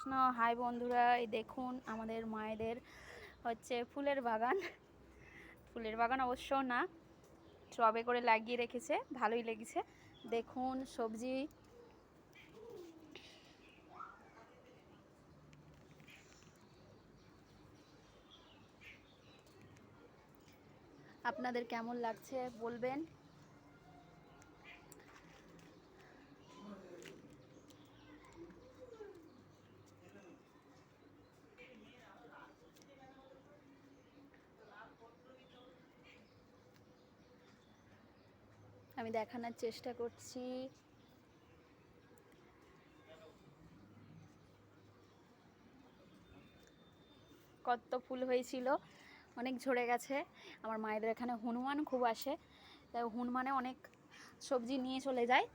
Krishna. High বন্ধুরা, এই দেখুন আমাদের মায়েদের হচ্ছে ফুলের বাগান। ফুলের বাগান অবশ্য না, টবে করে লাগিয়ে রেখেছে, ভালোই লেগেছে। দেখুন সবজি, আপনাদের কেমন লাগছে বলবেন। আমি দেখানোর চেষ্টা করছি। কত ফুল হয়েছিল, অনেক ঝরে গেছে। আমার মায়েদের এখানে হনুমান খুব আসে, তাই হনুমানে অনেক সবজি নিয়ে চলে যায়।